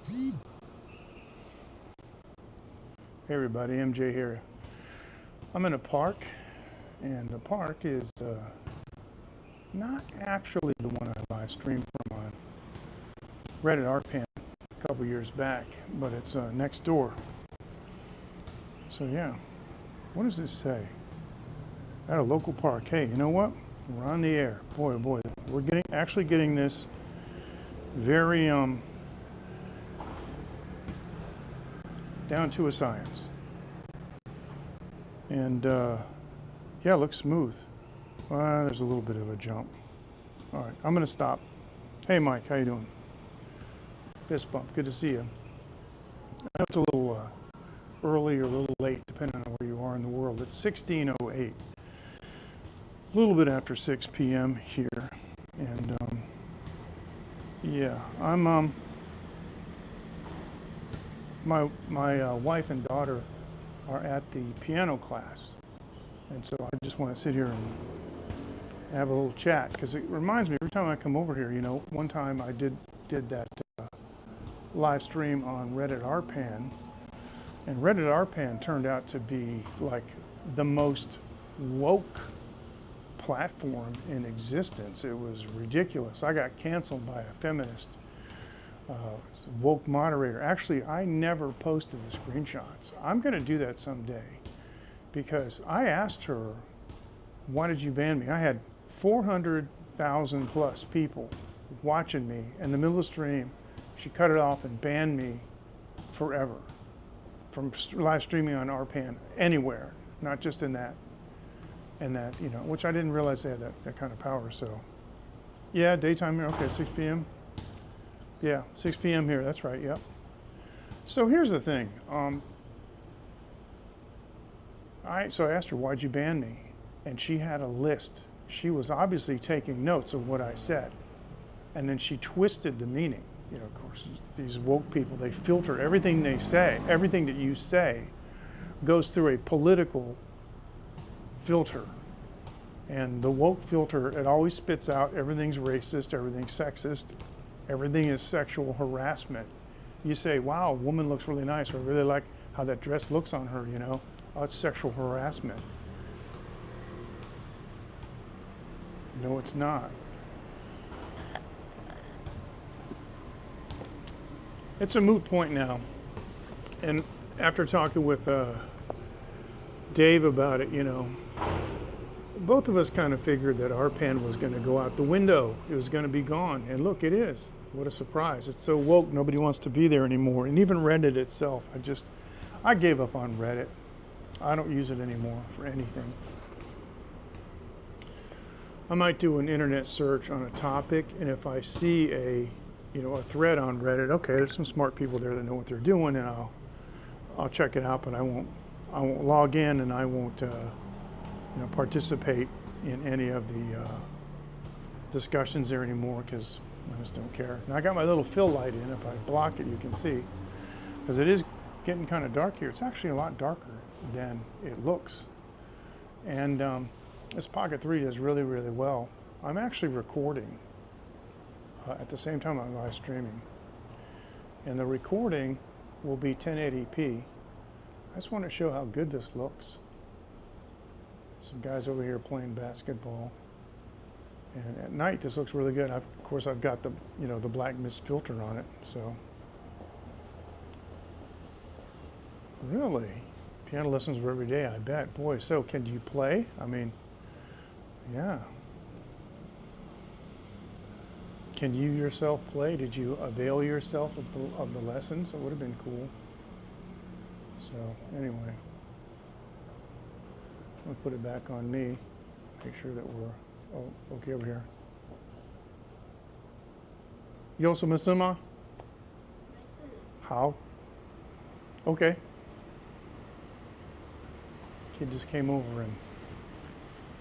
Hey everybody, MJ here. I'm in a park, and the park is not actually the one I live streamed from on Reddit RPan a couple years back, but it's next door. So yeah, what does this say? At a local park. Hey, you know what? We're on the air. Boy, oh boy, we're actually getting this very down to a science. And yeah, it looks smooth. There's a little bit of a jump. All right, I'm gonna stop. Hey Mike, how you doing? Fist bump, good to see you. I know it's a little early or a little late, depending on where you are in the world. It's 16:08, a little bit after 6 p.m. here. And yeah, I'm my wife and daughter are at the piano class, and so I just want to sit here and have a little chat, because it reminds me every time I come over here. You know, one time I did that live stream on Reddit RPan, and Reddit RPan turned out to be like the most woke platform in existence. It was ridiculous. I got canceled by a feminist woke moderator. Actually, I never posted the screenshots. I'm going to do that someday, because I asked her, why did you ban me? I had 400,000 plus people watching me in the middle of the stream. She cut it off and banned me forever from live streaming on RPan anywhere, not just in that, you know, which I didn't realize they had that kind of power. So yeah, daytime here. Okay, 6 p.m. Yeah, 6 p.m. here, that's right, yep. So here's the thing. So I asked her, why'd you ban me? And she had a list. She was obviously taking notes of what I said. And then she twisted the meaning. You know, of course, these woke people, they filter everything they say. Everything that you say goes through a political filter. And the woke filter, it always spits out everything's racist, everything's sexist, everything is sexual harassment. You say, wow, a woman looks really nice, or I really like how that dress looks on her, you know. Oh, it's sexual harassment. No, it's not. It's a moot point now. And after talking with Dave about it, you know, both of us kind of figured that RPan was going to go out the window. It was going to be gone. And look, it is. What a surprise. It's so woke, nobody wants to be there anymore. And even Reddit itself, I gave up on Reddit. I don't use it anymore for anything. I might do an internet search on a topic, and if I see a thread on Reddit, okay, there's some smart people there that know what they're doing, and I'll check it out, but I won't log in, and I won't participate in any of the discussions there anymore, because I just don't care. Now I got my little fill light in. If I block it, you can see, because it is getting kind of dark here. It's actually a lot darker than it looks. And this Pocket 3 does really, really well. I'm actually recording at the same time I'm live streaming. And the recording will be 1080p. I just want to show how good this looks. Some guys over here playing basketball. And at night, this looks really good. Of course, I've got the black mist filter on it. So, really, piano lessons for every day, I bet. Boy, so can you play? I mean, yeah. Can you yourself play? Did you avail yourself of the lessons? It would have been cool. So, anyway, I'll put it back on me. Make sure that we're okay over here. Yosu Misuma? How? Okay. Kid just came over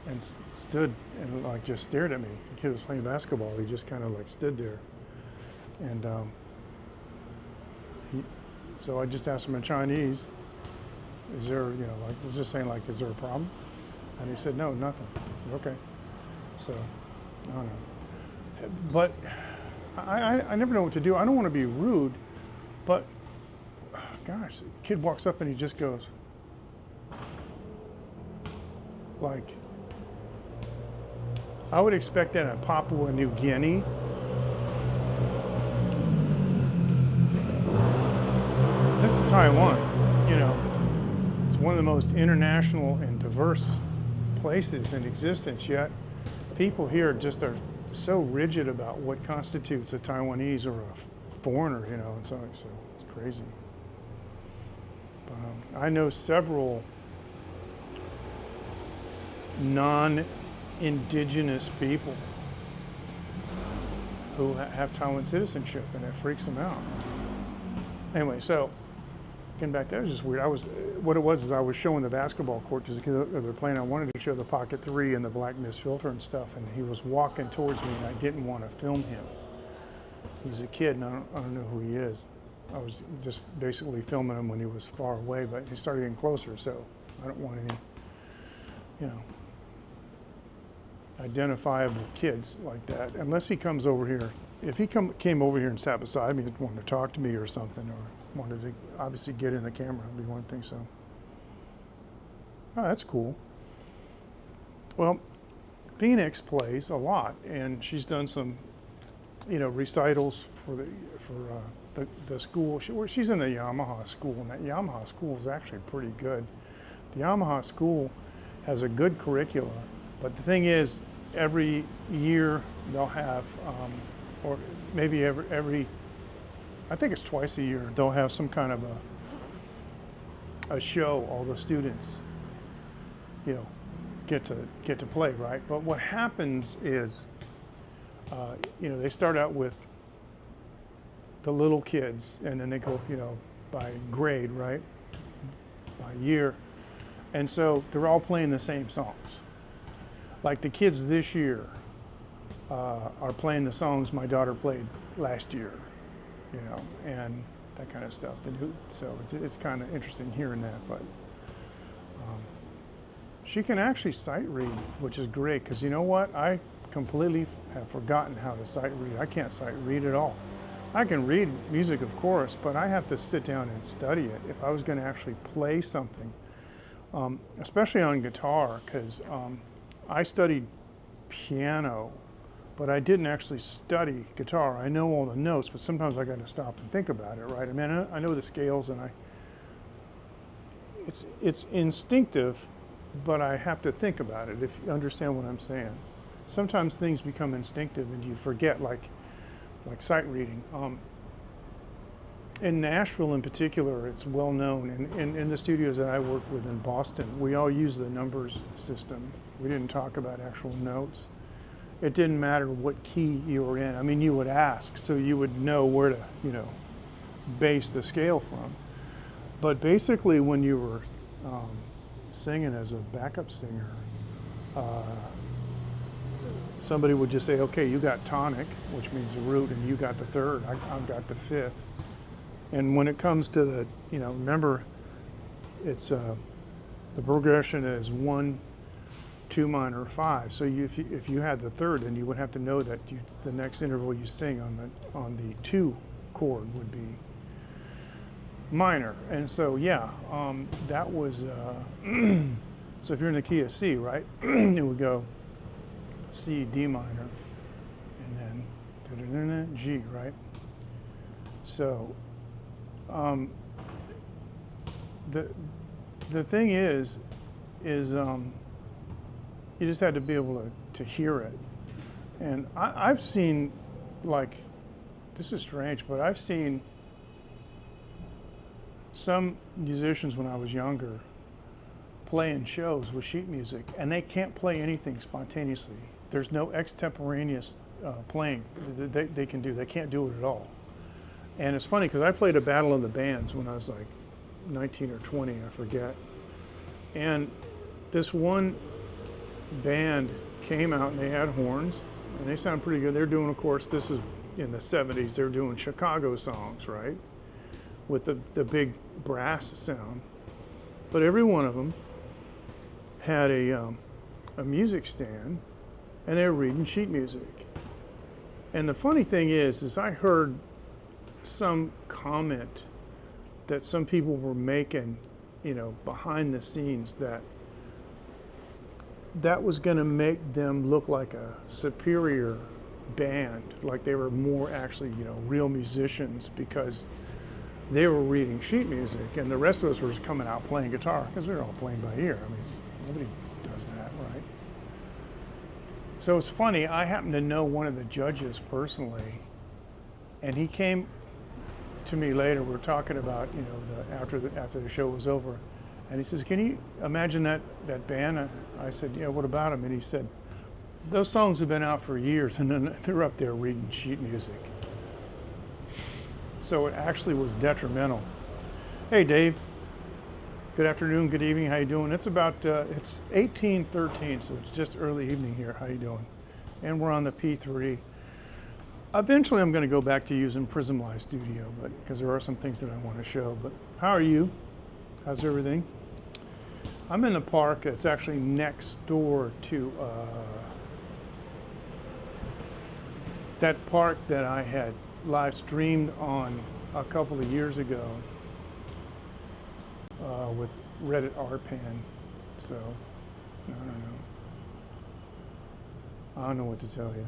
and stood and like just stared at me. The kid was playing basketball. He just kind of like stood there. And so I just asked him in Chinese, is there, like, he's just saying like, is there a problem? And he said, no, nothing. I said, okay. So, I don't know. But I never know what to do. I don't want to be rude, But, gosh, the kid walks up and he just goes, like, I would expect that in Papua New Guinea. This is Taiwan, you know. It's one of the most international and diverse places in existence, yet people here just are so rigid about what constitutes a Taiwanese or a foreigner, you know, and so it's crazy. But, I know several non-indigenous people who have Taiwan citizenship, and it freaks them out. Anyway, so getting back there, it was just weird. What it was is I was showing the basketball court because they're playing. I wanted to show the pocket three and the black mist filter and stuff, and he was walking towards me, and I didn't want to film him. He's a kid, and I don't know who he is. I was just basically filming him when he was far away, but he started getting closer, so I don't want any, you know, identifiable kids like that, unless he comes over here. If he came over here and sat beside me and wanted to talk to me or something, or wanted to obviously get in the camera, would be one thing. So, oh, that's cool. Well, Phoenix plays a lot, and she's done some, you know, recitals for the school. She's in the Yamaha school, and that Yamaha school is actually pretty good. The Yamaha school has a good curricula, but the thing is, every year they'll have, or maybe every, I think it's twice a year, they'll have some kind of a show. All the students, you know, get to play, right? But what happens is, you know, they start out with the little kids, and then they go, you know, by grade, right? By year. And so they're all playing the same songs. Like the kids this year are playing the songs my daughter played last year, you know, and that kind of stuff. So it's kind of interesting hearing that, but she can actually sight read, which is great, because you know what? I completely have forgotten how to sight read. I can't sight read at all. I can read music, of course, but I have to sit down and study it if I was going to actually play something, especially on guitar, because I studied piano, but I didn't actually study guitar. I know all the notes, but sometimes I got to stop and think about it, right? I mean, I know the scales, and it's instinctive, but I have to think about it, if you understand what I'm saying. Sometimes things become instinctive and you forget, like sight reading. In Nashville in particular, it's well known, and in the studios that I work with in Boston, we all use the numbers system. We didn't talk about actual notes. It didn't matter what key you were in. I mean, you would ask, so you would know where to, you know, base the scale from. But basically, when you were singing as a backup singer, somebody would just say, okay, you got tonic, which means the root, and you got the third, I've got the fifth. And when it comes to the, you know, remember, it's the progression is 1, 2 minor, 5. So if you had the third, then you would have to know that the next interval you sing on the 2 chord would be minor. And so yeah, that was so if you're in the key of C, right, it would go C, D minor, and then G, right? So the thing is you just had to be able to hear it. And I've seen, like, this is strange, but I've seen some musicians when I was younger playing shows with sheet music, and they can't play anything spontaneously. There's no extemporaneous playing they can do. They can't do it at all. And it's funny because I played a battle of the bands when I was like 19 or 20, I forget. And this one band came out and they had horns and they sound pretty good. They're doing, of course, this is in the 70s, they're doing Chicago songs, right? With the big brass sound. But every one of them had a music stand, and they were reading sheet music. And the funny thing is I heard some comment that some people were making, you know, behind the scenes, that was going to make them look like a superior band, like they were more actually, you know, real musicians, because they were reading sheet music and the rest of us were just coming out playing guitar because we were all playing by ear. I mean, nobody does that, right? So it's funny, I happen to know one of the judges personally, and he came to me later. We were talking about, you know, after the show was over, and he says, "Can you imagine that band?" I said, "Yeah, what about them?" And he said, "Those songs have been out for years, and then they're up there reading sheet music." So it actually was detrimental. Hey, Dave. Good afternoon, good evening. How you doing? It's about it's 18:13, so it's just early evening here. How you doing? And we're on the P3. Eventually, I'm going to go back to using Prism Live Studio, but because there are some things that I want to show. But how are you? How's everything? I'm in the park that's actually next door to that park that I had live streamed on a couple of years ago with Reddit RPan. So I don't know what to tell you.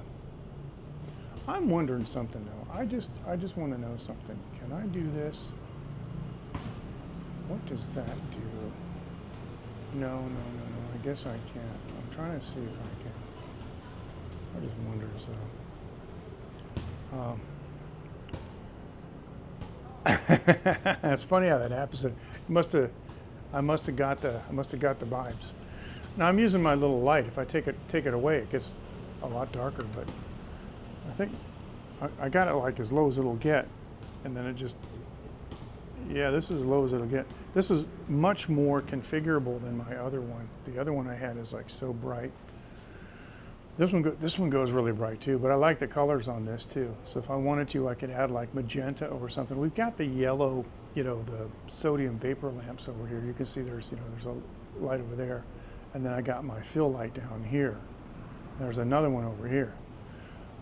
I'm wondering something though. I just want to know something. Can I do this? What does that do? No. I guess I can't. I'm trying to see if I can. I just wonder so. It's funny how that happens. I must have got the vibes. Now I'm using my little light. If I take it away, it gets a lot darker. But I think I got it like as low as it'll get, and then it just, yeah, this is as low as it'll get. This is much more configurable than my other one. The other one I had is like so bright. This one goes really bright too, but I like the colors on this too. So if I wanted to, I could add like magenta or something. We've got the yellow, you know, the sodium vapor lamps over here. You can see there's a light over there. And then I got my fill light down here. There's another one over here.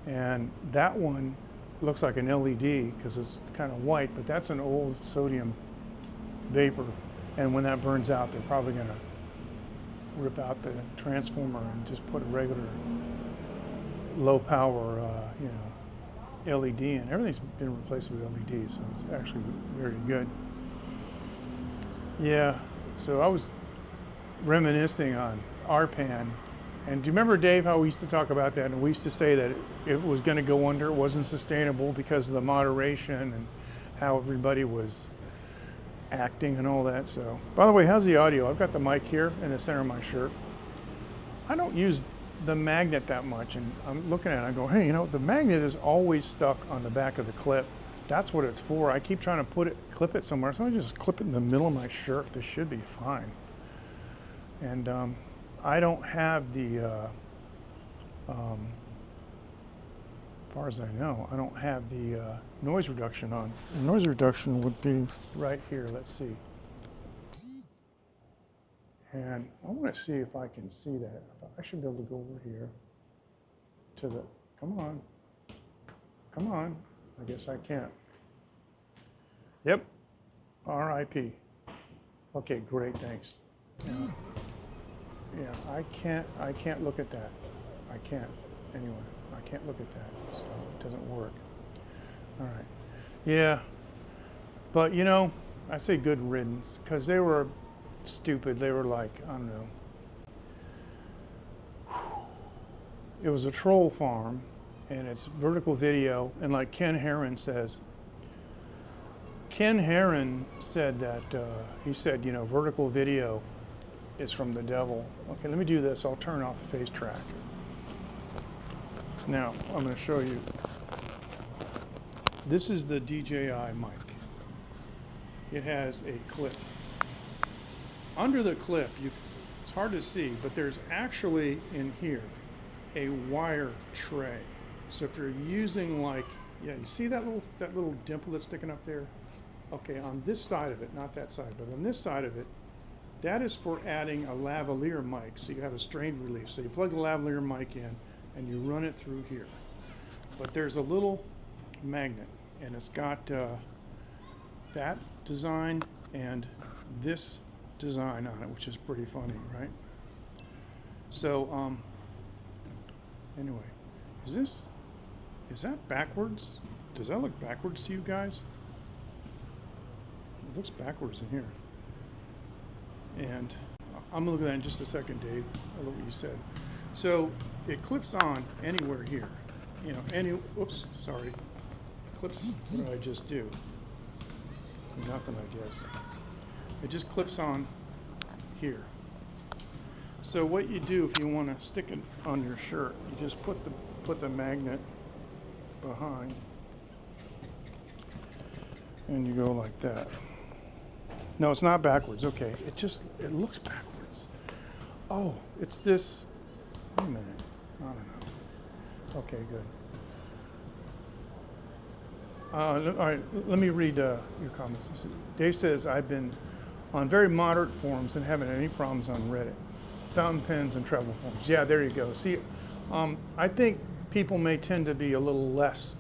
And that one looks like an LED because it's kind of white, but that's an old sodium vapor. And when that burns out, they're probably going to rip out the transformer and just put a regular low power, you know, LED in. Everything's been replaced with LEDs, so it's actually very good. Yeah, so I was reminiscing on RPan. And do you remember, Dave, how we used to talk about that? And we used to say that it was going to go under, it wasn't sustainable because of the moderation and how everybody was acting and all that. So, by the way, how's the audio? I've got the mic here in the center of my shirt. I don't use the magnet that much, and I'm looking at it and I go, hey, you know, the magnet is always stuck on the back of the clip. That's what it's for. I keep trying to clip it somewhere, so I just clip it in the middle of my shirt. This should be fine. And I don't have the, as far as I know, I don't have the noise reduction on. The noise reduction would be right here. Let's see. And I want to see if I can see that. I should be able to go over here to the, come on. I guess I can't. Yep, RIP. Okay, great, thanks. Yeah, I can't look at that. I can't, anyway, I can't look at that, so it doesn't work. All right, yeah, but you know, I say good riddance, because they were stupid. They were like, I don't know. It was a troll farm, and it's vertical video, and like Ken Heron says, Ken Heron said that, he said, you know, vertical video is from the devil. Okay, let me do this. I'll turn off the face track. Now, I'm going to show you. This is the DJI mic. It has a clip. Under the clip, it's hard to see, but there's actually in here a wire tray. So if you're using like, yeah, you see that little dimple that's sticking up there? Okay, on this side of it, not that side, but on this side of it, that is for adding a lavalier mic, so you have a strain relief. So you plug the lavalier mic in and you run it through here. But there's a little magnet, and it's got that design and this design on it, which is pretty funny, right? So, anyway, is that backwards? Does that look backwards to you guys? It looks backwards in here. And I'm gonna look at that in just a second, Dave. I love what you said. So it clips on anywhere here. You know, oops, sorry. It clips, what did I just do? Nothing, I guess. It just clips on here. So what you do if you want to stick it on your shirt, you just put the magnet behind, and you go like that. No, it's not backwards. Okay, it looks backwards. Oh, it's this. Wait a minute. I don't know. Okay, good. All right, let me read your comments. Dave says, I've been on very moderate forums and haven't had any problems on Reddit. Fountain pens and travel forums. Yeah, there you go. See, I think people may tend to be a little less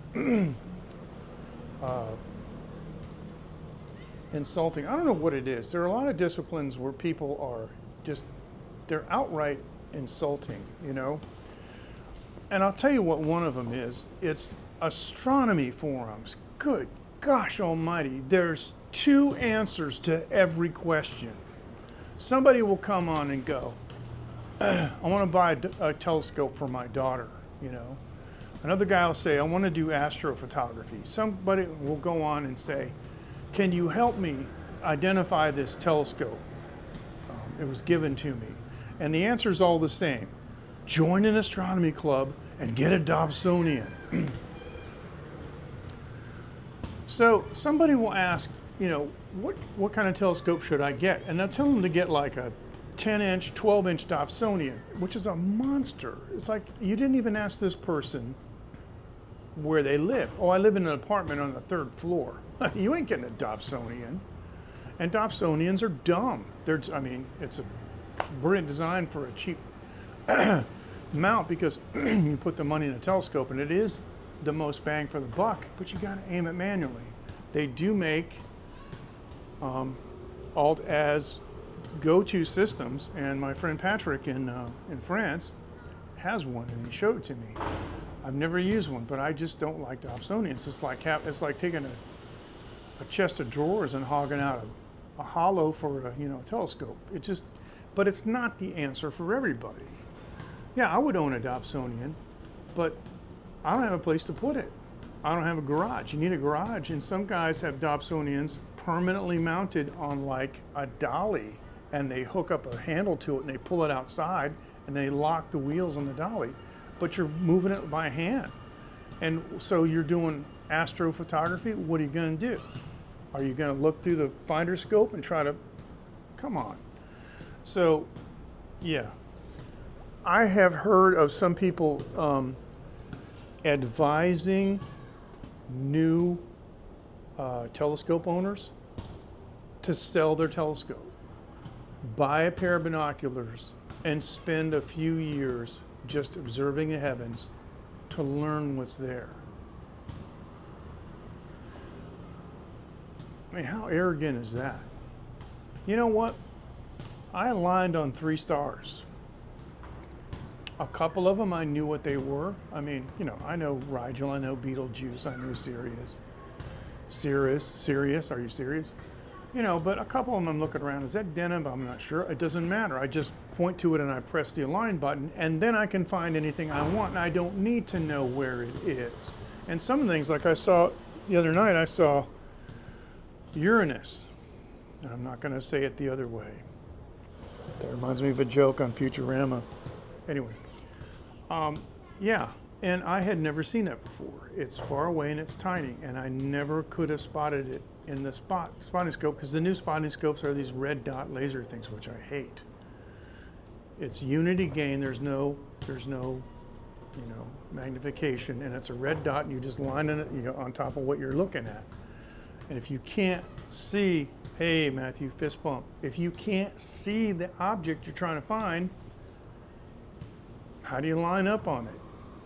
insulting. I don't know what it is. There are a lot of disciplines where people are just, they're outright insulting, you know? And I'll tell you what one of them is. It's astronomy forums. Good gosh almighty. There's 2 answers to every question. Somebody will come on and go, I want to buy a telescope for my daughter, you know. Another guy will say, I want to do astrophotography. Somebody will go on and say, can you help me identify this telescope? It was given to me. And the answer is all the same. Join an astronomy club and get a Dobsonian. So somebody will ask, you know, what kind of telescope should I get? And I'll tell them to get like a 10-inch, 12-inch Dobsonian, which is a monster. It's like, you didn't even ask this person where they live. Oh, I live in an apartment on the 3rd floor. You ain't getting a Dobsonian. And Dobsonians are dumb. I mean, it's a brilliant design for a cheap mount because you put the money in a telescope and it is the most bang for the buck, but you got to aim it manually. They do make alt-az go-to systems, and my friend Patrick in France has one, and he showed it to me. I've never used one, but I just don't like Dobsonians. It's like taking a chest of drawers and hogging out a hollow for a telescope. But it's not the answer for everybody. Yeah, I would own a Dobsonian, but I don't have a place to put it. I don't have a garage. You need a garage, and some guys have Dobsonians permanently mounted on like a dolly, and they hook up a handle to it and they pull it outside and they lock the wheels on the dolly, but you're moving it by hand. And so you're doing astrophotography. What are you going to do? Are you going to look through the finder scope and try to, come on. So, yeah. I have heard of some people advising new telescope owners to sell their telescope, buy a pair of binoculars, and spend a few years just observing the heavens to learn what's there. I mean, how arrogant is that? You know what? I aligned on 3 stars. A couple of them I knew what they were. I mean, I know Rigel, I know Betelgeuse, I know Sirius. Sirius, are you serious? But a couple of them I'm looking around, is that Deneb? I'm not sure. It doesn't matter. I just point to it and I press the align button, and then I can find anything I want, and I don't need to know where it is. And some things, like I saw the other night, I saw Uranus. And I'm not going to say it the other way. That reminds me of a joke on Futurama. Anyway, yeah, and I had never seen that before. It's far away and it's tiny, and I never could have spotted it in the spotting scope, because the new spotting scopes are these red dot laser things, which I hate. It's unity gain. There's no magnification, and it's a red dot, and you just line it, on top of what you're looking at. And if you can't see, hey, Matthew, fist bump. If you can't see the object you're trying to find, how do you line up on it?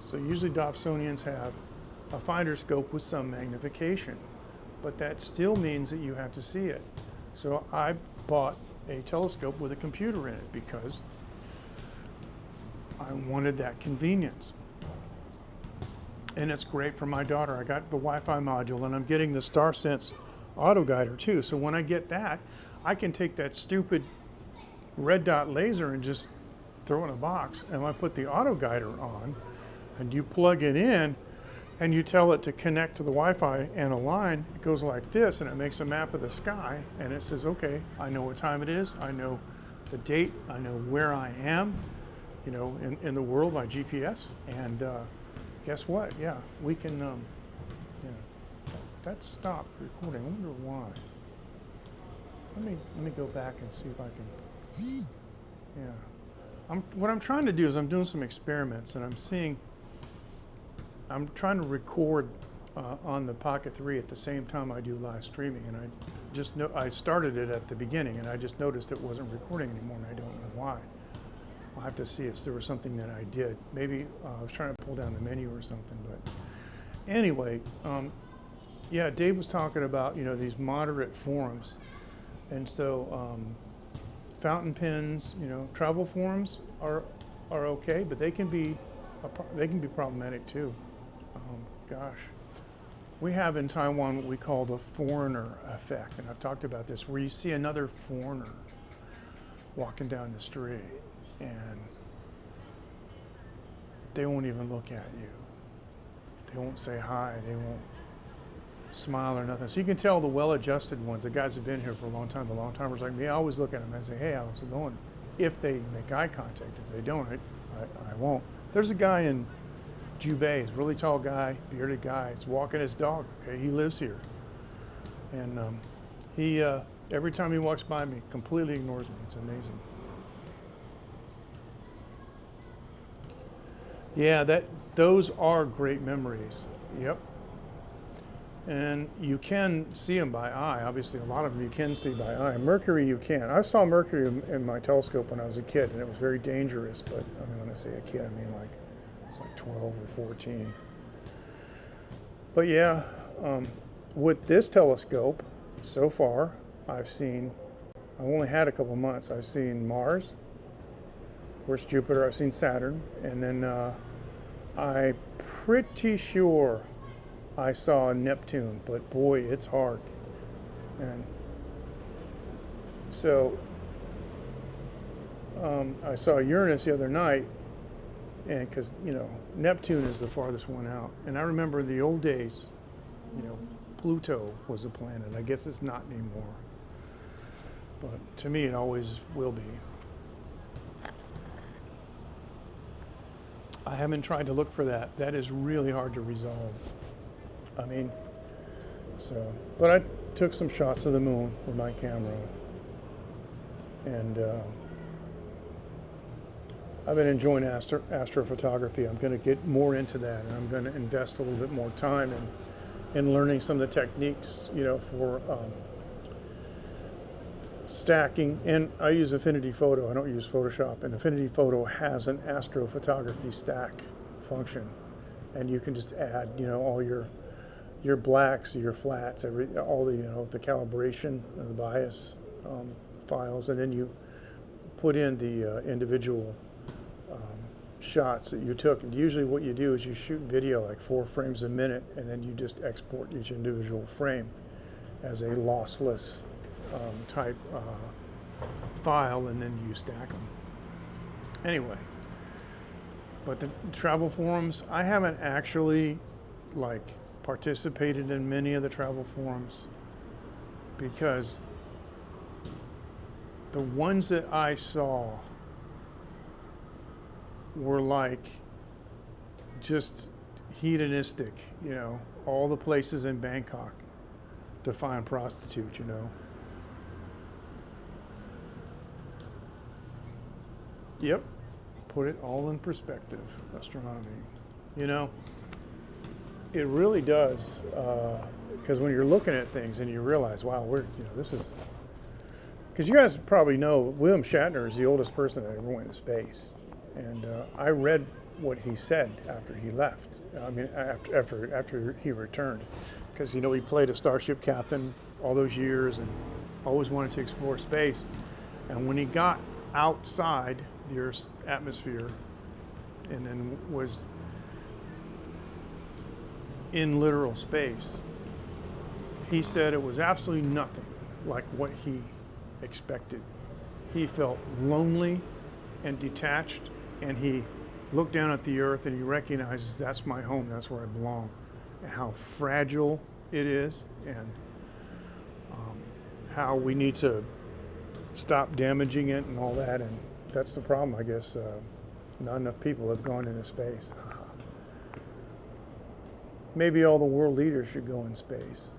So usually Dobsonians have a finder scope with some magnification. but that still means that you have to see it. So I bought a telescope with a computer in it because I wanted that convenience. And it's great for my daughter. I got the Wi-Fi module, and I'm getting the StarSense auto guider too. So when I get that, I can take that stupid red dot laser and just throw it in a box, and I put the auto guider on, and you plug it in, and you tell it to connect to the Wi-Fi and a line. It goes like this, and it makes a map of the sky, and it says, okay, I know what time it is, I know the date, I know where I am, you know, in the world by GPS, and guess what? Yeah, we can, yeah, that stopped recording. I wonder why. Let me go back and see if I can, yeah. What I'm trying to do is I'm doing some experiments, and I'm trying to record on the Pocket 3 at the same time I do live streaming, and I started it at the beginning, and I just noticed it wasn't recording anymore, and I don't know why. I'll have to see if there was something that I did. Maybe I was trying to pull down the menu or something, but anyway, yeah, Dave was talking about, you know, these moderate forums, and so fountain pens, you know, travel forums are okay, but they can be problematic too. Gosh, we have in Taiwan what we call the foreigner effect, and I've talked about this, where you see another foreigner walking down the street, and they won't even look at you. They won't say hi. They won't smile or nothing. So you can tell the well-adjusted ones, the guys who've been here for a long time, the long-timers like me, I always look at them and say, hey, how's it going? If they make eye contact. If they don't, I won't. There's a guy in Jubei, he's a really tall guy, bearded guy. He's walking his dog, okay? He lives here. And he, every time he walks by me, completely ignores me. It's amazing. Yeah, those are great memories. Yep. And you can see them by eye. Obviously, a lot of them you can see by eye. Mercury, you can. I saw Mercury in my telescope when I was a kid, and it was very dangerous. But I mean, when I say a kid, I mean like it's like 12 or 14. But yeah, with this telescope, so far, I've only had a couple months. I've seen Mars, of course, Jupiter. I've seen Saturn, and then I'm pretty sure I saw Neptune, but boy, it's hard. And so I saw Uranus the other night, and because, you know, Neptune is the farthest one out. And I remember in the old days, you know, Pluto was a planet. I guess it's not anymore. But to me, it always will be. I haven't tried to look for that. That is really hard to resolve. I mean, so, but I took some shots of the moon with my camera, and I've been enjoying astrophotography. I'm going to get more into that, and I'm going to invest a little bit more time in learning some of the techniques, you know, for stacking. And I use Affinity Photo. I don't use Photoshop, and Affinity Photo has an astrophotography stack function, and you can just add, you know, all your blacks, your flats, all the, you know, the calibration and the bias files, and then you put in the individual shots that you took. And usually what you do is you shoot video like 4 frames a minute, and then you just export each individual frame as a lossless type file, and then you stack them. Anyway, but the travel forums, I haven't actually like participated in many of the travel forums, because the ones that I saw were like just hedonistic, you know, all the places in Bangkok to find prostitutes, you know. Yep, put it all in perspective, astronomy, you know. It really does, because when you're looking at things and you realize, wow, this is, because you guys probably know William Shatner is the oldest person that ever went to space. And I read what he said after he left. I mean, after he returned, because he played a starship captain all those years and always wanted to explore space. And when he got outside the Earth's atmosphere and then was in literal space, he said it was absolutely nothing like what he expected. He felt lonely and detached, and he looked down at the Earth and he recognizes, that's my home, that's where I belong, and how fragile it is, and how we need to stop damaging it and all that. And that's the problem, I guess. Not enough people have gone into space. Maybe all the world leaders should go in space.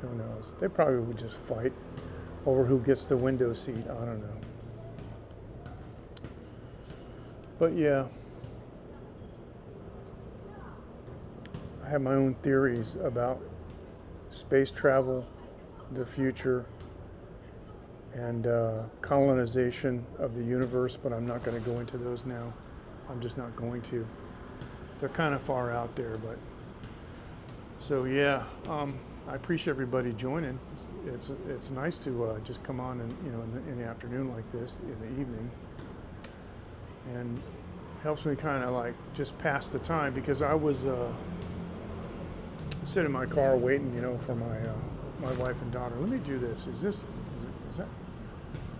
Who knows? They probably would just fight over who gets the window seat. I don't know. But yeah, I have my own theories about space travel, the future, and colonization of the universe, but I'm not going to go into those now. I'm just not going to. They're kind of far out there, but so yeah, I appreciate everybody joining. It's nice to just come on and in the afternoon like this, in the evening, and helps me kind of like just pass the time, because I was sitting in my car waiting, for my wife and daughter. Let me do this. Is that?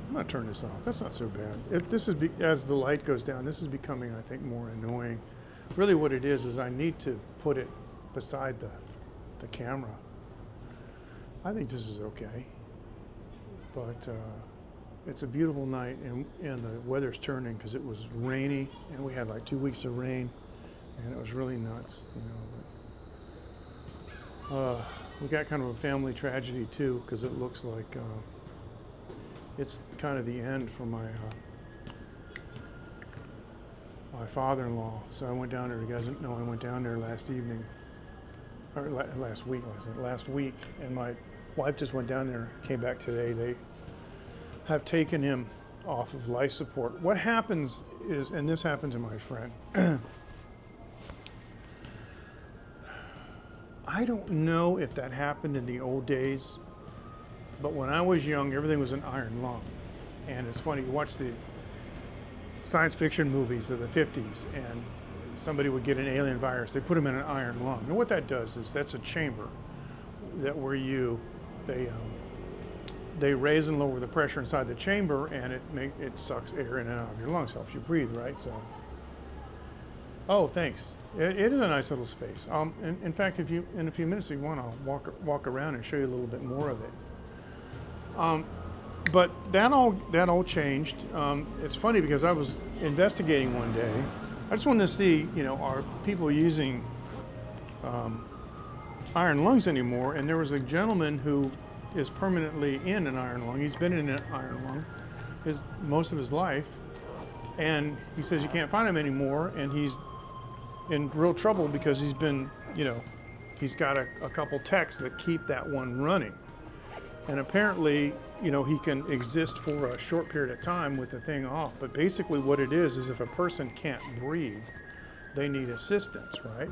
I'm gonna turn this off. That's not so bad. As the light goes down, this is becoming, I think, more annoying. Really, what it is I need to put it beside the camera. I think this is okay, but it's a beautiful night, and the weather's turning, because it was rainy, and we had like 2 weeks of rain, and it was really nuts, But we got kind of a family tragedy too, because it looks like it's kind of the end for my father-in-law. So I went down there. You guys know I went down there last evening, or last week, and my wife just went down there, came back today. They have taken him off of life support. What happens is, and this happened to my friend, I don't know if that happened in the old days, but when I was young, everything was an iron lung. And it's funny, you watch the science fiction movies of the 50s, and somebody would get an alien virus, they put them in an iron lung. And what that does is, that's a chamber that they raise and lower the pressure inside the chamber, and it sucks air in and out of your lungs, helps you breathe, right? So, oh, thanks. It is a nice little space. In fact, if you, in a few minutes, if you want, I'll walk around and show you a little bit more of it. But that all changed. It's funny, because I was investigating one day. I just wanted to see, are people using iron lungs anymore? And there was a gentleman who is permanently in an iron lung. He's been in an iron lung most of his life, and he says you can't find him anymore, and he's in real trouble, because he's been, he's got a couple techs that keep that one running. And apparently, he can exist for a short period of time with the thing off. But basically what it is if a person can't breathe, they need assistance, right?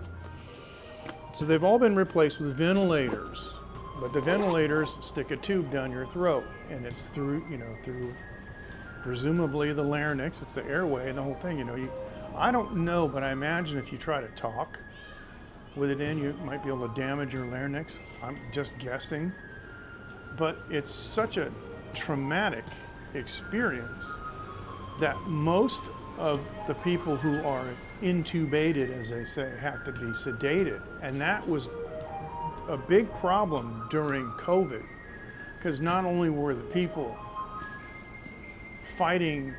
So they've all been replaced with ventilators. But the ventilators stick a tube down your throat, and it's through presumably the larynx, it's the airway and the whole thing, I don't know, but I imagine if you try to talk with it in, you might be able to damage your larynx. I'm just guessing. But it's such a traumatic experience that most of the people who are intubated, as they say, have to be sedated. And that was a big problem during COVID, because not only were the people fighting,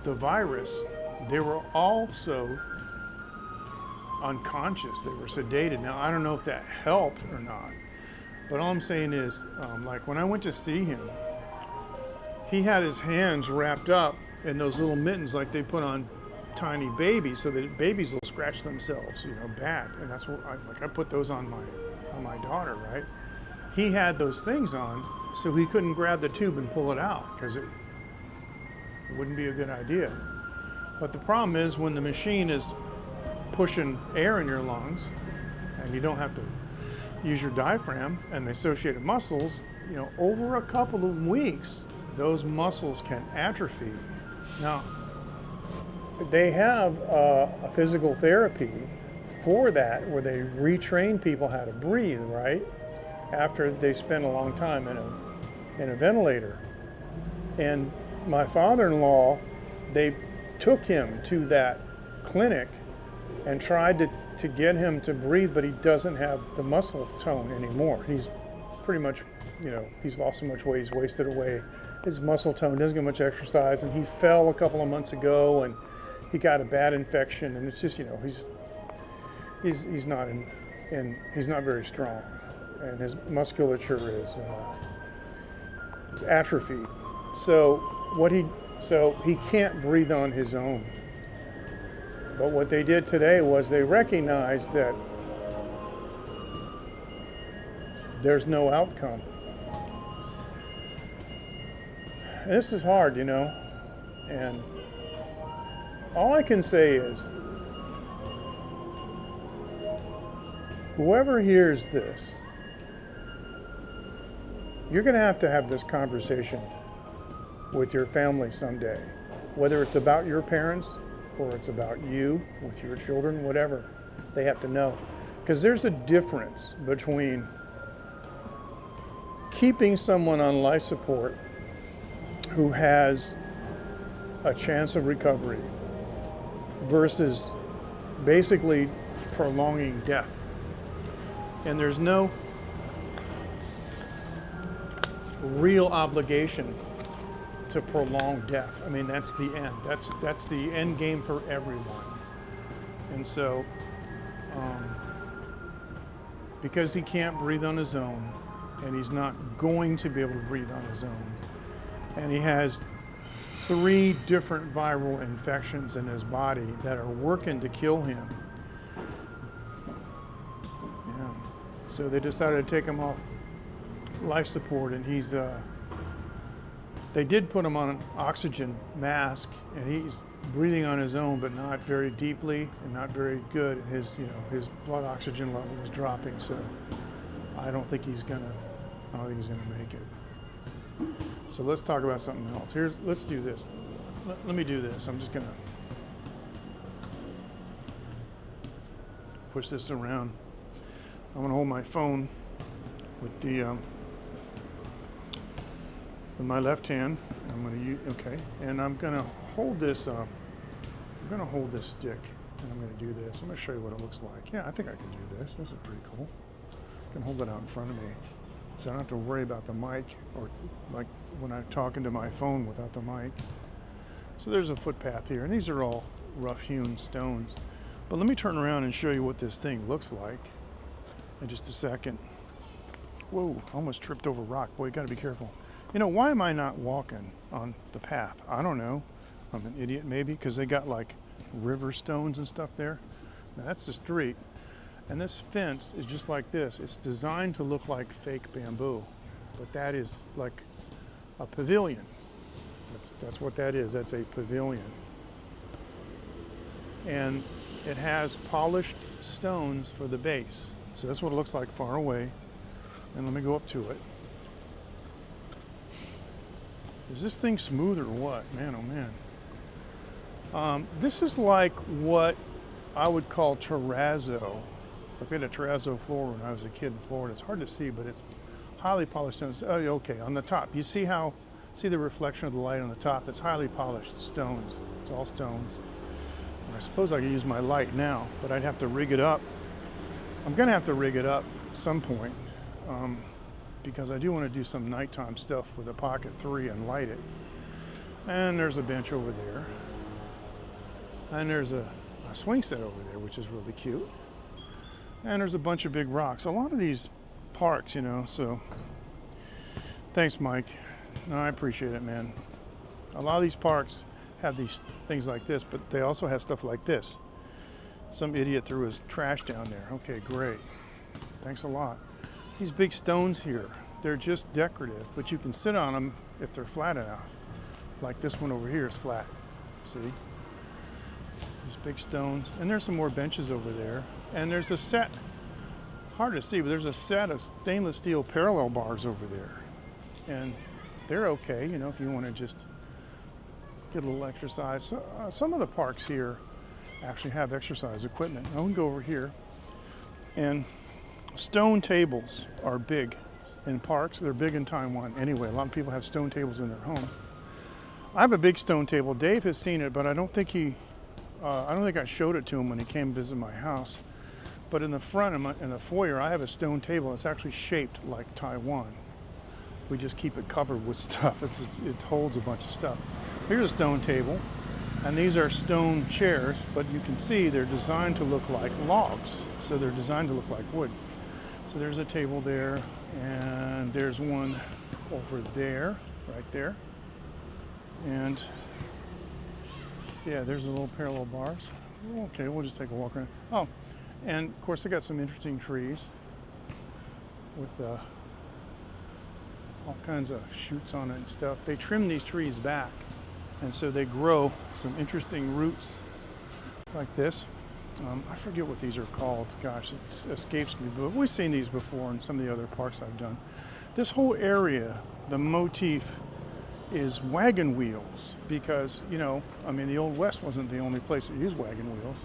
the virus, they were also unconscious. They were sedated. Now, I don't know if that helped or not, but all I'm saying is, like when I went to see him, he had his hands wrapped up in those little mittens like they put on tiny babies, so that babies will scratch themselves, bad. And that's what I put those on my daughter, right? He had those things on, so he couldn't grab the tube and pull it out, because it wouldn't be a good idea. But the problem is when the machine is pushing air in your lungs and you don't have to use your diaphragm and the associated muscles, over a couple of weeks, those muscles can atrophy. Now, they have a physical therapy for that where they retrain people how to breathe, right? After they spend a long time in a ventilator. And my father-in-law, they took him to that clinic and tried to get him to breathe, but he doesn't have the muscle tone anymore. He's pretty much, he's lost so much weight, he's wasted away his muscle tone, doesn't get much exercise, and he fell a couple of months ago and he got a bad infection, and it's just, he's not he's not very strong, and his musculature is it's atrophied. So he can't breathe on his own. But what they did today was they recognized that there's no outcome. And this is hard, and all I can say is, whoever hears this, you're going to have this conversation with your family someday, whether it's about your parents or it's about you with your children, whatever. They have to know, because there's a difference between keeping someone on life support who has a chance of recovery versus basically prolonging death. And there's no real obligation to prolong death. I mean, that's the end. That's the end game for everyone. And so, because he can't breathe on his own, and he's not going to be able to breathe on his own, and he has 3 different viral infections in his body that are working to kill him. Yeah. So they decided to take him off life support, and they did put him on an oxygen mask, and he's breathing on his own, but not very deeply and not very good. His blood oxygen level is dropping, so I don't think he's gonna make it. So let's talk about something else. Let's do this. Let me do this. I'm just gonna push this around. I'm gonna hold my phone with with my left hand. I'm gonna use, and I'm gonna hold this. I'm gonna hold this stick, and I'm gonna do this. I'm gonna show you what it looks like. Yeah, I think I can do this. This is pretty cool. I can hold it out in front of me, so I don't have to worry about the mic, or like when I'm talking to my phone without the mic. So there's a footpath here, and these are all rough-hewn stones. But let me turn around and show you what this thing looks like in just a second. Whoa, I almost tripped over rock. Boy, you gotta be careful. Why am I not walking on the path? I don't know. I'm an idiot maybe, because they got like river stones and stuff there. Now that's the street. And this fence is just like this. It's designed to look like fake bamboo, but that is like a pavilion. That's what that is. That's a pavilion. And it has polished stones for the base. So that's what it looks like far away. And let me go up to it. Is this thing smooth or what? Man, oh man. This is like what I would call terrazzo. Like we had a terrazzo floor when I was a kid in Florida. It's hard to see, but it's highly polished stones. Oh, okay, on the top. You see the reflection of the light on the top? It's highly polished stones. It's all stones. And I suppose I could use my light now, but I'd have to rig it up. I'm gonna have to rig it up at some point. Because I do want to do some nighttime stuff with a Pocket 3 and light it. And there's a bench over there. And there's a swing set over there, which is really cute. And there's a bunch of big rocks. A lot of these parks, so thanks, Mike. No, I appreciate it, man. A lot of these parks have these things like this, but they also have stuff like this. Some idiot threw his trash down there. Okay, great. Thanks a lot. These big stones here, they're just decorative, but you can sit on them if they're flat enough. Like this one over here is flat, see? These big stones. And there's some more benches over there. And there's a set, hard to see, but there's a set of stainless steel parallel bars over there. And they're okay, you know, if you want to just get a little exercise. So, some of the parks here actually have exercise equipment. Now we can go over here. And stone tables are big in parks. They're big in Taiwan anyway. A lot of people have stone tables in their home. I have a big stone table. Dave has seen it, but I don't think I showed it to him when he came to visit my house. But in the front, in the foyer, I have a stone table. It's actually shaped like Taiwan. We just keep it covered with stuff. It holds a bunch of stuff. Here's a stone table, and these are stone chairs, but you can see they're designed to look like logs. So they're designed to look like wood. So there's a table there, and there's one over there, right there. And yeah, there's the little parallel bars. Okay, we'll just take a walk around. Oh, and of course they got some interesting trees with all kinds of shoots on it and stuff. They trim these trees back, and so they grow some interesting roots like this. I forget what these are called. Gosh, it escapes me, but we've seen these before in some of the other parks I've done. This whole area, the motif is wagon wheels because, you know, I mean, the Old West wasn't the only place that used wagon wheels.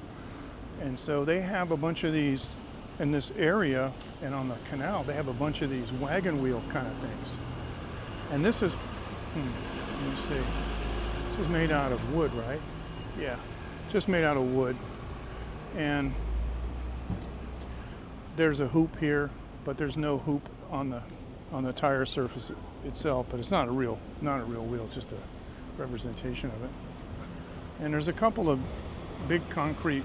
And so they have a bunch of these in this area, and on the canal, they have a bunch of these wagon wheel kind of things. And this is, let me see, this is made out of wood, right? Yeah, just made out of wood. And there's a hoop here, but there's no hoop on the tire surface itself. But it's not a real wheel, it's just a representation of it. And there's a couple of big concrete.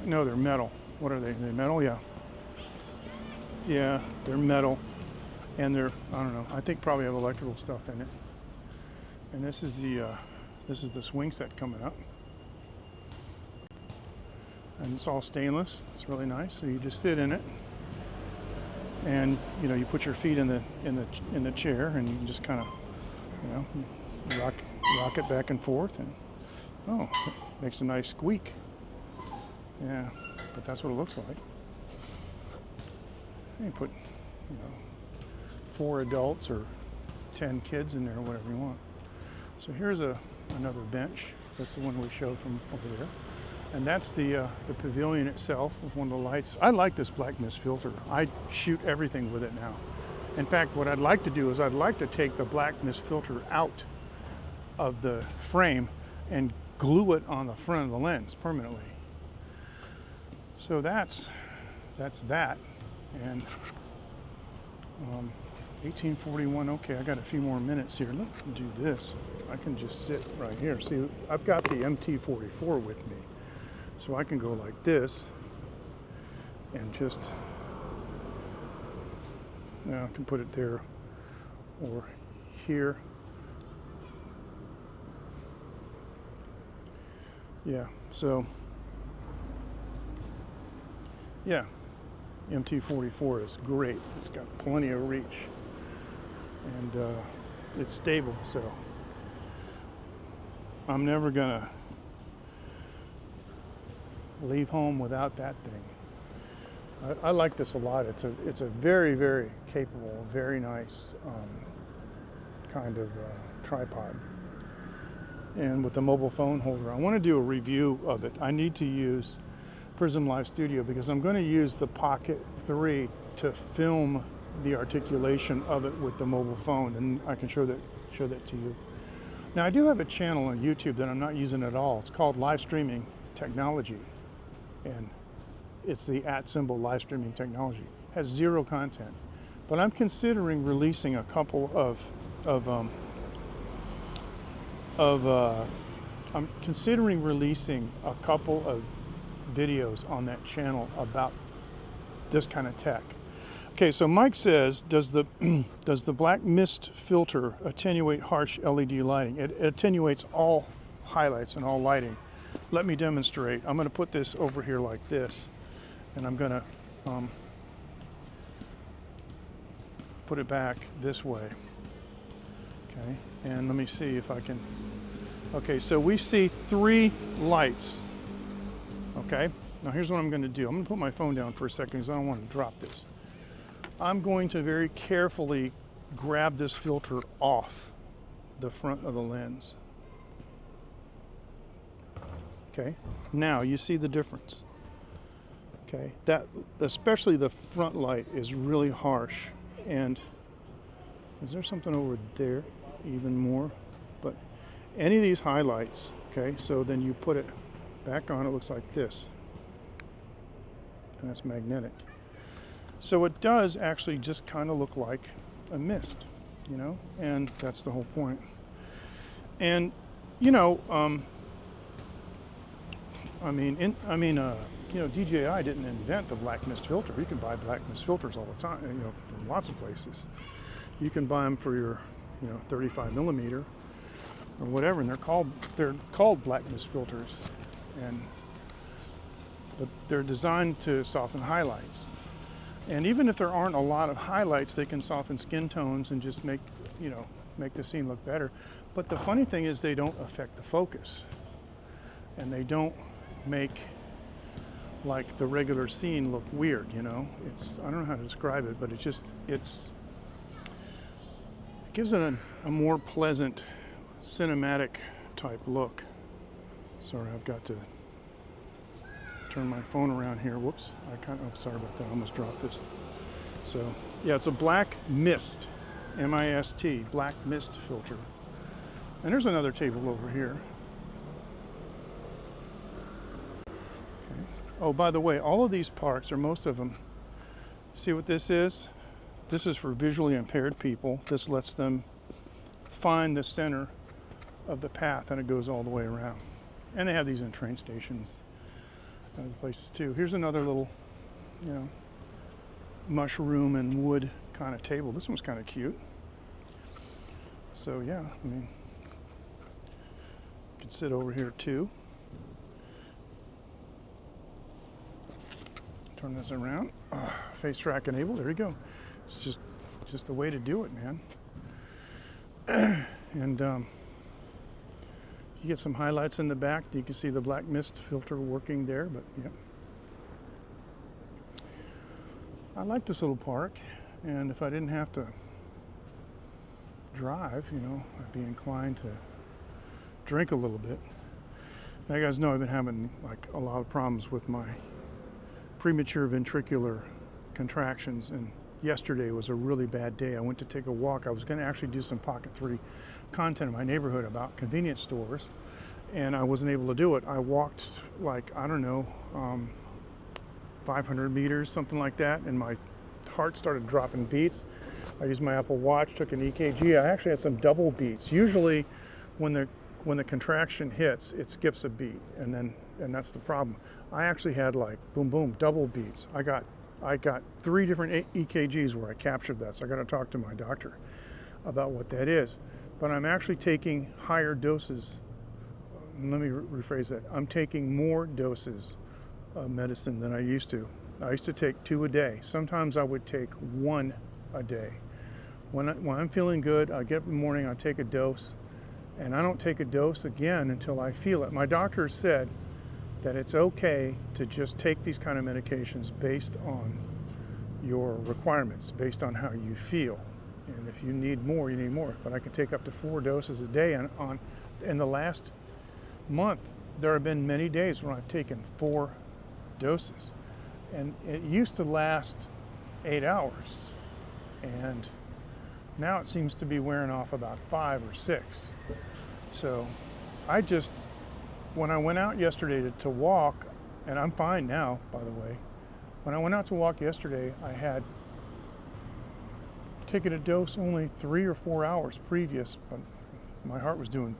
No, they're metal. What are they? They're metal, yeah. Yeah, they're metal, and they're, I don't know. I think probably have electrical stuff in it. And this is the swing set coming up. And it's all stainless. It's really nice. So you just sit in it, and you know, you put your feet in the chair, and you can just kind of, you know, rock it back and forth, and oh, it makes a nice squeak. Yeah, but that's what it looks like. You put, you know, 4 adults or 10 kids in there, or whatever you want. So here's another bench. That's the one we showed from over there. And that's the pavilion itself with one of the lights. I like this black mist filter. I shoot everything with it now. In fact, what I'd like to do is I'd like to take the black mist filter out of the frame and glue it on the front of the lens permanently. So that's that. And 1841, okay, I got a few more minutes here. Let me do this. I can just sit right here. See, I've got the MT44 with me. So I can go like this and just, now I can put it there or here. Yeah, so, yeah, MT44 is great. It's got plenty of reach, and it's stable, so I'm never gonna leave home without that thing. I like this a lot. It's a very, very capable, very nice kind of tripod. And with the mobile phone holder, I want to do a review of it. I need to use Prism Live Studio because I'm going to use the Pocket 3 to film the articulation of it with the mobile phone, and I can show that to you. Now, I do have a channel on YouTube that I'm not using at all. It's called Live Streaming Technology, and it's the @ live streaming technology. It has 0 content, but I'm considering releasing a couple of videos on that channel about this kind of tech. Okay, so Mike says, does the black mist filter attenuate harsh LED lighting? It attenuates all highlights and all lighting. Let me demonstrate. I'm going to put this over here like this, and I'm going to put it back this way. Okay, and let me see if I can, Okay, so we see 3 lights. Okay, now here's what I'm going to do. I'm going to put my phone down for a second because I don't want to drop this. I'm going to very carefully grab this filter off the front of the lens. Okay, now you see the difference. Okay, that especially the front light is really harsh. And is there something over there even more? But any of these highlights, okay, so then you put it back on, it looks like this. And that's magnetic. So it does actually just kind of look like a mist, you know, and that's the whole point. And, you know, you know, DJI didn't invent the black mist filter. You can buy black mist filters all the time, you know, from lots of places. You can buy them for your, you know, 35 millimeter or whatever, and they're called black mist filters, but they're designed to soften highlights. And even if there aren't a lot of highlights, they can soften skin tones and just make, you know, make the scene look better. But the funny thing is they don't affect the focus, and they don't make like the regular scene look weird, you know. I don't know how to describe it, but it gives it a more pleasant cinematic type look. Sorry, I've got to turn my phone around here. Whoops, sorry about that, I almost dropped this. So yeah, it's a black mist, M-I-S-T, black mist filter. And there's another table over here. Oh, by the way, all of these parts, or most of them, see what this is? This is for visually impaired people. This lets them find the center of the path, and it goes all the way around. And they have these in train stations and other places too. Here's another little, you know, mushroom and wood kind of table. This one's kind of cute. So yeah, I mean, you can sit over here too. Turn this around. Face track enabled. There you go. It's just a way to do it, man. And you get some highlights in the back. You can see the black mist filter working there. But yeah, I like this little park. And if I didn't have to drive, you know, I'd be inclined to drink a little bit. Now, you guys know I've been having like a lot of problems with my premature ventricular contractions, and yesterday was a really bad day. I went to take a walk. I was going to actually do some Pocket 3 content in my neighborhood about convenience stores, and I wasn't able to do it. I walked like, I don't know, 500 meters, something like that, and my heart started dropping beats. I used my Apple Watch, took an EKG. I actually had some double beats. Usually when the contraction hits, it skips a beat, and that's the problem. I actually had like boom boom double beats. I got 3 different EKGs where I captured that, so I got to talk to my doctor about what that is. But I'm actually taking higher doses. Let me rephrase that. I'm taking more doses of medicine than I used to. I used to take 2 a day. Sometimes I would take 1 a day. When I'm feeling good, I get up in the morning, I take a dose, and I don't take a dose again until I feel it. My doctor said that it's okay to just take these kind of medications based on your requirements, based on how you feel. And if you need more, you need more. But I can take up to 4 doses a day. And in the last month, there have been many days when I've taken 4 doses. And it used to last 8 hours. And now it seems to be wearing off about 5 or 6. So when I went out yesterday to walk, and I'm fine now, by the way. When I went out to walk yesterday, I had taken a dose only 3 or 4 hours previous, but my heart was doing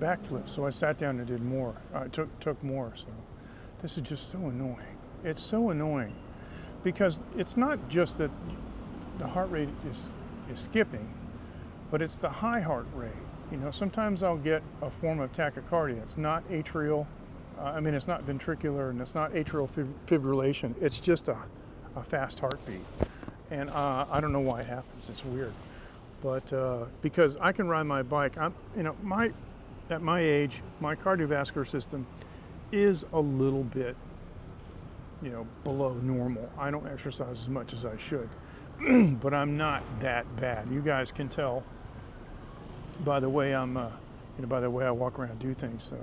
backflips, so I sat down and did more. I took more. So this is just so annoying. It's so annoying because it's not just that the heart rate is skipping, but it's the high heart rate. You know, sometimes I'll get a form of tachycardia. It's not atrial, it's not ventricular, and it's not atrial fibrillation. It's just a fast heartbeat. And I don't know why it happens. It's weird. But because I can ride my bike, at my age, my cardiovascular system is a little bit, below normal. I don't exercise as much as I should, but I'm not that bad. You guys can tell by the way by the way I walk around and do things. So,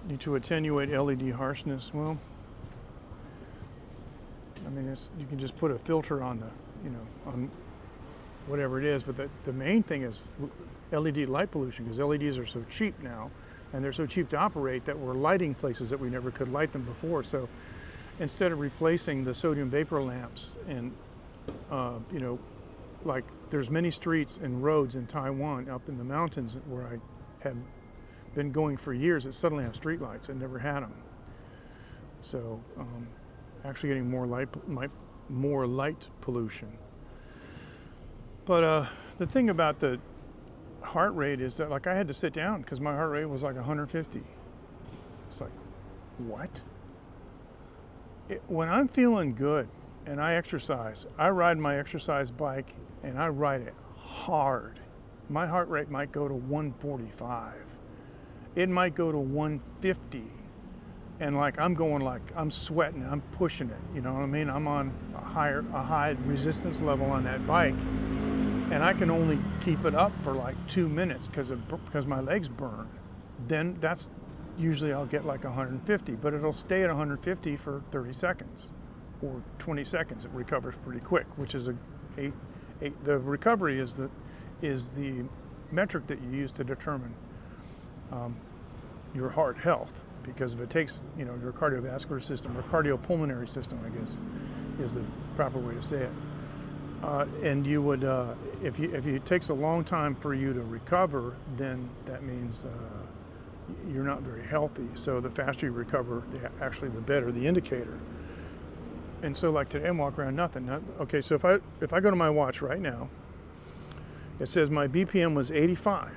need to attenuate LED harshness. Well, I mean, you can just put a filter on on whatever it is, but the main thing is LED light pollution, because LEDs are so cheap now, and they're so cheap to operate that we're lighting places that we never could light them before. So instead of replacing the sodium vapor lamps and, like there's many streets and roads in Taiwan up in the mountains where I have been going for years that suddenly have street lights. I never had them. So actually getting more light pollution. But the thing about the heart rate is that, like, I had to sit down because my heart rate was like 150. It's like, what? When I'm feeling good and I exercise, I ride my exercise bike and I ride it hard. My heart rate might go to 145. It might go to 150. And like I'm sweating, I'm pushing it, you know what I mean? I'm on a high resistance level on that bike, and I can only keep it up for like 2 minutes because my legs burn. Then that's usually I'll get like 150, but it'll stay at 150 for 30 seconds or 20 seconds. It recovers pretty quick, which is the recovery is the metric that you use to determine your heart health. Because if it takes, your cardiovascular system, or cardiopulmonary system, I guess, is the proper way to say it. And you would, if it takes a long time for you to recover, then that means you're not very healthy. So the faster you recover, actually the better the indicator. And so like today, I'm walking around nothing. Okay, so if I go to my watch right now, it says my BPM was 85.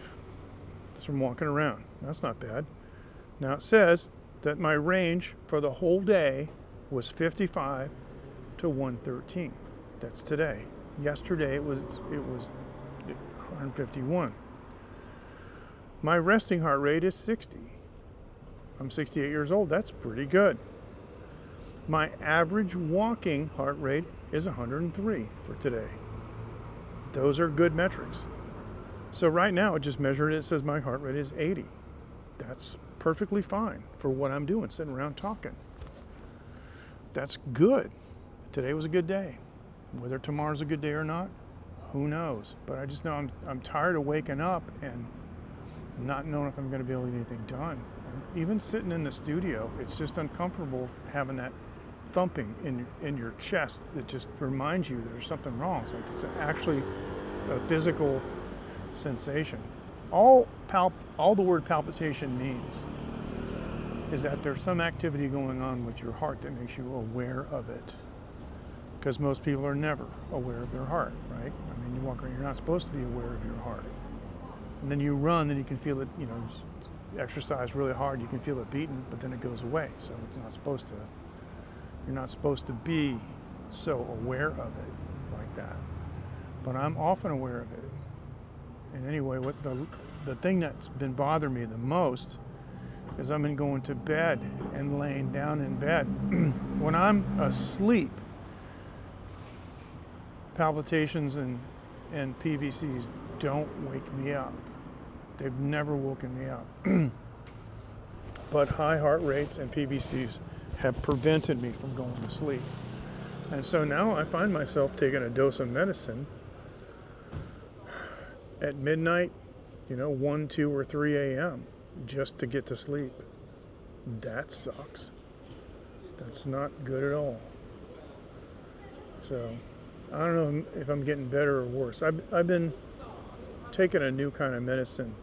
That's from walking around. That's not bad. Now it says that my range for the whole day was 55 to 113. That's today. Yesterday it was 151. My resting heart rate is 60. I'm 68 years old. That's pretty good. My average walking heart rate is 103 for today. Those are good metrics. So right now it just measured it. It says my heart rate is 80. That's perfectly fine for what I'm doing, sitting around talking. That's good. Today was a good day. Whether tomorrow's a good day or not, who knows? But I just know I'm tired of waking up and not knowing if I'm going to be able to get anything done. Even sitting in the studio, it's just uncomfortable having that thumping in your chest that just reminds you there's something wrong. It's like it's actually a physical sensation. All the word palpitation means is that there's some activity going on with your heart that makes you aware of it. Because most people are never aware of their heart, right? I mean, you walk around, you're not supposed to be aware of your heart. And then you run, then you can feel it, exercise really hard, you can feel it beating, but then it goes away. So it's not supposed to, you're not supposed to be so aware of it like that. But I'm often aware of it. And anyway, what the thing that's been bothering me the most is I've been going to bed and laying down in bed. When I'm asleep, palpitations and PVCs don't wake me up. They've never woken me up. But high heart rates and PVCs have prevented me from going to sleep. And so now I find myself taking a dose of medicine at midnight, 1, 2, or 3 a.m. just to get to sleep. That sucks. That's not good at all. So I don't know if I'm getting better or worse. I've been taking a new kind of medicine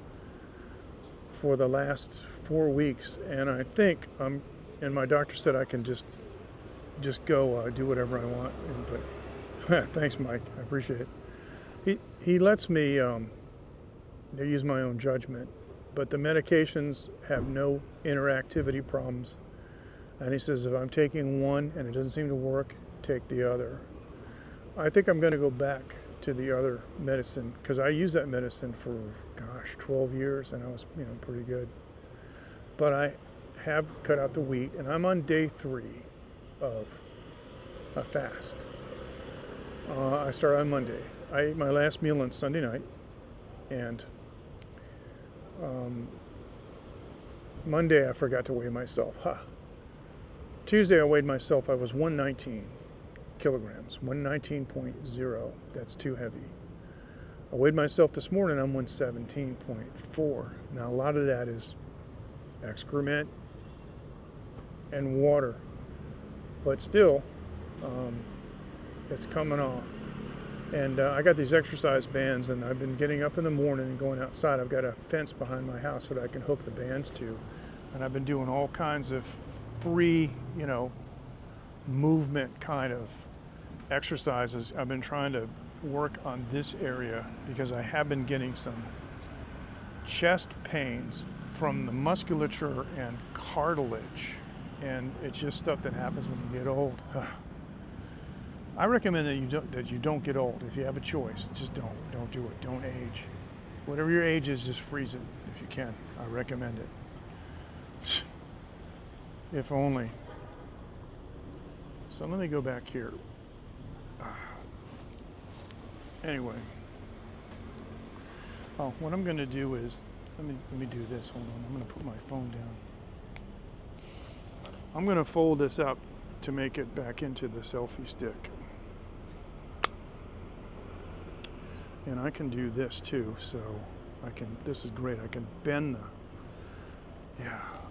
for the last 4 weeks, and I think and my doctor said I can just go do whatever I want. But thanks, Mike. I appreciate it. He lets me use my own judgment, but the medications have no interactivity problems. And he says if I'm taking one and it doesn't seem to work, take the other. I think I'm going to go back to the other medicine, because I used that medicine for, gosh, 12 years, and I was, pretty good. But I have cut out the wheat, and I'm on day 3 of a fast. I started on Monday. I ate my last meal on Sunday night, and Monday I forgot to weigh myself. Tuesday I weighed myself. I was 119 kilograms, 119.0. That's too heavy. I weighed myself this morning. I'm 117.4. Now a lot of that is excrement and water, but still, it's coming off. And I got these exercise bands, and I've been getting up in the morning and going outside. I've got a fence behind my house that I can hook the bands to, and I've been doing all kinds of free, movement kind of exercises. I've been trying to work on this area because I have been getting some chest pains from the musculature and cartilage, and it's just stuff that happens when you get old. I recommend that you don't get old. If you have a choice, just don't do it. Don't age. Whatever your age is, just freeze it if you can. I recommend it. If only. So let me go back here. Anyway. Oh, what I'm going to do is, let me do this. Hold on. I'm going to put my phone down. I'm going to fold this up to make it back into the selfie stick. And I can do this too, so this is great. I can bend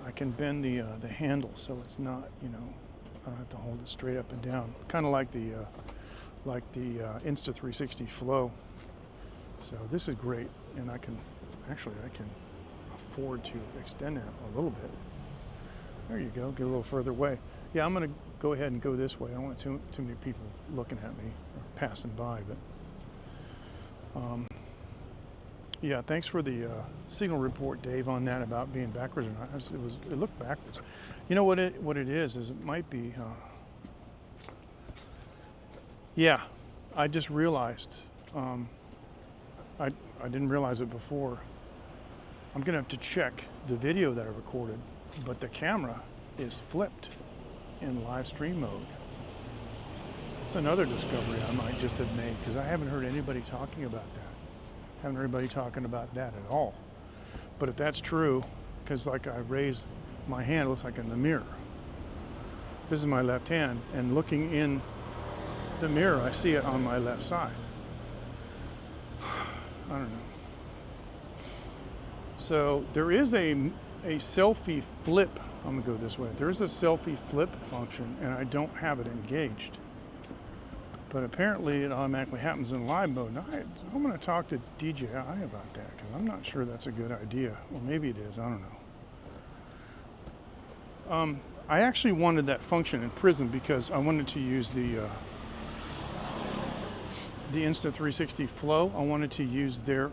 I can bend the handle so it's not, I don't have to hold it straight up and down. Kind of like the Insta360 Flow. So this is great, and I can afford to extend that a little bit. There you go, get a little further away. Yeah, I'm gonna go ahead and go this way. I don't want too many people looking at me or passing by, but yeah, thanks for the signal report, Dave, on that about being backwards or not. It looked backwards. You know what it is it might be. Yeah, I just realized. I didn't realize it before. I'm gonna have to check the video that I recorded, but the camera is flipped in live stream mode. It's another discovery I might just have made, because I haven't heard anybody talking about that. Haven't heard anybody talking about that at all. But if that's true, because like I raised my hand, it looks like in the mirror. This is my left hand, and looking in the mirror, I see it on my left side. I don't know. So there is a selfie flip. I'm gonna go this way. There's a selfie flip function, and I don't have it engaged. But apparently it automatically happens in live mode. Now I'm going to talk to DJI about that, because I'm not sure that's a good idea. Well, maybe it is. I don't know. I actually wanted that function in Prism because I wanted to use the Insta360 Flow. I wanted to use their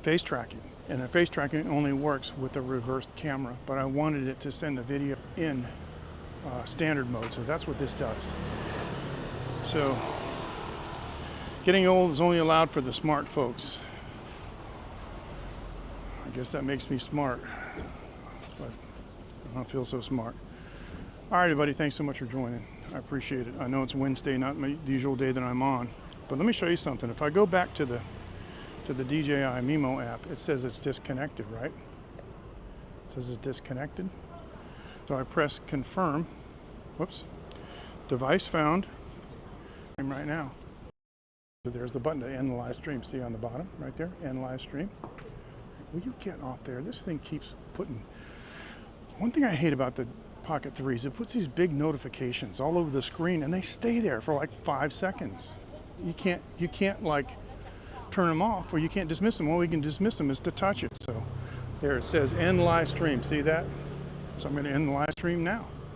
face tracking. And the face tracking only works with a reversed camera, but I wanted it to send the video in standard mode, so that's what this does. So, getting old is only allowed for the smart folks. I guess that makes me smart, but I don't feel so smart. All right, everybody, thanks so much for joining. I appreciate it. I know it's Wednesday, not the usual day that I'm on, but let me show you something. If I go back to the DJI Mimo app, it says it's disconnected, right? It says it's disconnected. So I press confirm. Whoops. Device found. Right now. So there's the button to end the live stream. See on the bottom, right there, end live stream. Will you get off there? This thing keeps putting. One thing I hate about the Pocket 3 is it puts these big notifications all over the screen, and they stay there for like 5 seconds. You can't like turn them off, or you can't dismiss them. All we can dismiss them is to touch it. So there it says end live stream. See that? So I'm going to end the live stream now.